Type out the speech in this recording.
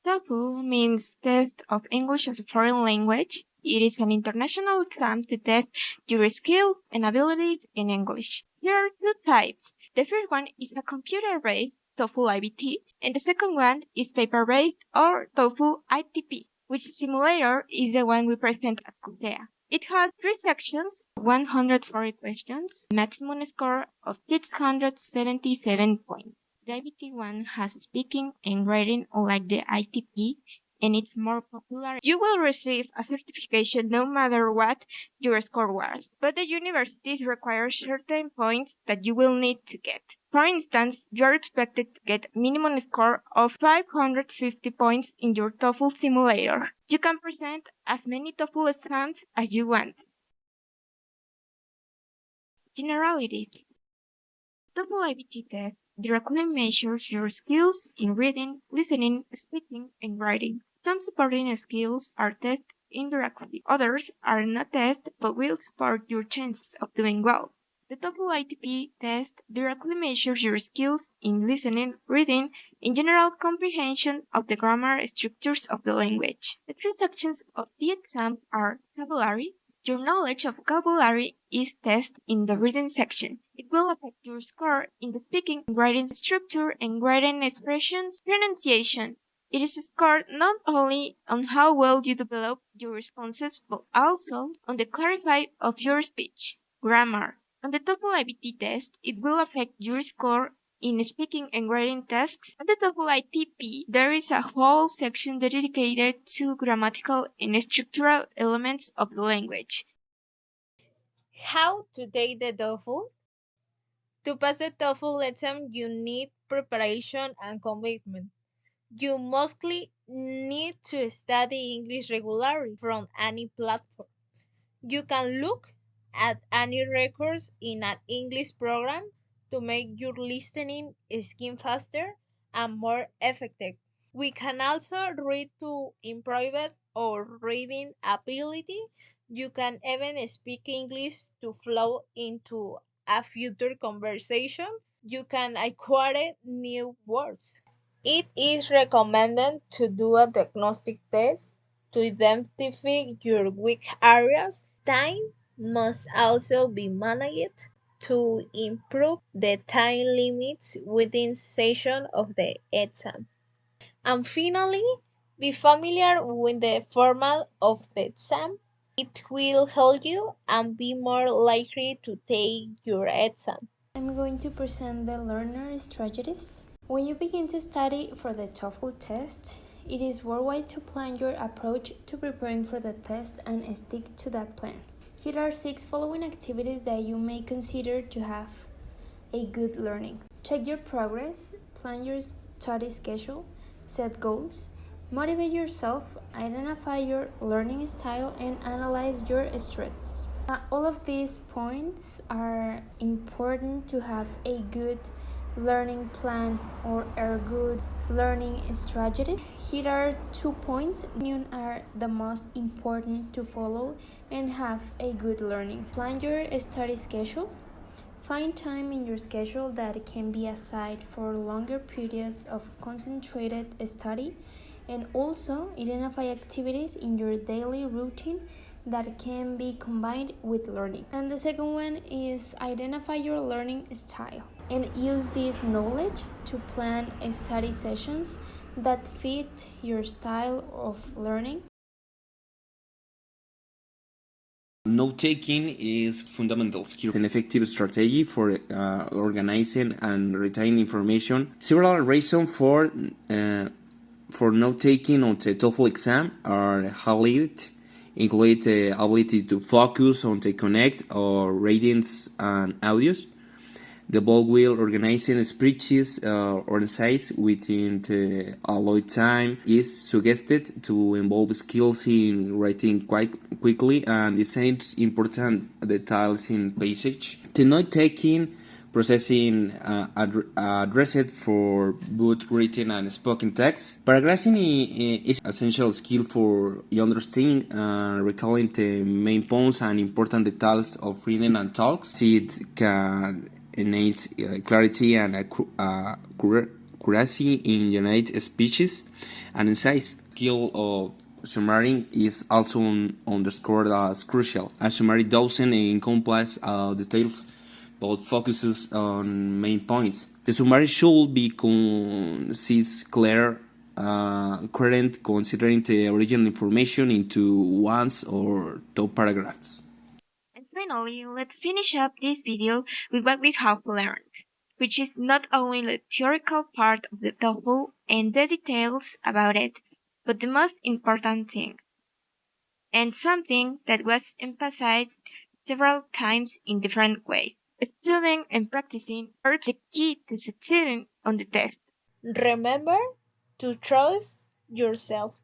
TOEFL means Test of English as a Foreign Language. It is an international exam to test your skills and abilities in English. There are two types. The first one is a computer-based TOEFL IBT, and the second one is paper-based or TOEFL ITP, which simulator is the one we present at CUSEA. It has 3 sections, 140 questions, maximum score of 677 points. The IBT one has speaking and writing unlike the ITP, and it's more popular. You will receive a certification no matter what your score was, but the universities require certain points that you will need to get. For instance, you are expected to get a minimum score of 550 points in your TOEFL simulator. You can present as many TOEFL exams as you want. Generalities. TOEFL IBT test directly measures your skills in reading, listening, speaking, and writing. Some supporting skills are tested indirectly. Others are not tested but will support your chances of doing well. The TOEFL ITP test directly measures your skills in listening, reading, and general comprehension of the grammar structures of the language. The 3 sections of the exam are vocabulary. Your knowledge of vocabulary is tested in the reading section. It will affect your score in the speaking, writing structure, and writing expressions pronunciation. It is scored not only on how well you develop your responses, but also on the clarity of your speech. Grammar. On the TOEFL IBT test, it will affect your score in speaking and writing tasks. On the TOEFL ITP, there is a whole section dedicated to grammatical and structural elements of the language. How to take the TOEFL? To pass the TOEFL exam, you need preparation and commitment. You mostly need to study English regularly from any platform. You can look at any records in an English program to make your listening skills faster and more effective. We can also read to improve our reading ability. You can even speak English to flow into a future conversation. You can acquire new words. It is recommended to do a diagnostic test to identify your weak areas. Time must also be managed to improve the time limits within session of the exam. And finally, be familiar with the format of the exam. It will help you and be more likely to take your exam. I'm going to present the learner strategies. When you begin to study for the TOEFL test, it is worthwhile to plan your approach to preparing for the test and stick to that plan. Here are 6 following activities that you may consider to have a good learning. Check your progress, plan your study schedule, set goals, motivate yourself, identify your learning style, and analyze your strengths. All of these points are important to have a good learning plan or a good learning strategy. Here are 2 points that are the most important to follow and have a good learning. Plan your study schedule. Find time in your schedule that can be aside for longer periods of concentrated study, and also identify activities in your daily routine that can be combined with learning. And the second one is identify your learning style and use this knowledge to plan study sessions that fit your style of learning. Note-taking is fundamental skill, an effective strategy for organizing and retaining information. Several reasons for note-taking on the TOEFL exam are highlighted, include the ability to focus on the connect or readings and audios. The bulk will organizing speeches or essays within the allotted time is suggested to involve skills in writing quite quickly and design important details in passage. The note-taking processing addressed for both written and spoken text. Paragraphing is essential skill for understanding and recalling the main points and important details of reading and talks. It can enhance clarity and accuracy in generate speeches and essays. Skill of summarizing is also underscored as crucial. A summary doesn't encompass details but focuses on main points. The summary should be concise, clear, current, considering the original information into ones or two paragraphs. And finally, let's finish up this video with what we have learned, which is not only the theoretical part of the TOEFL and the details about it, but the most important thing, and something that was emphasized several times in different ways. Studying and practicing are the key to succeeding on the test. Remember to trust yourself.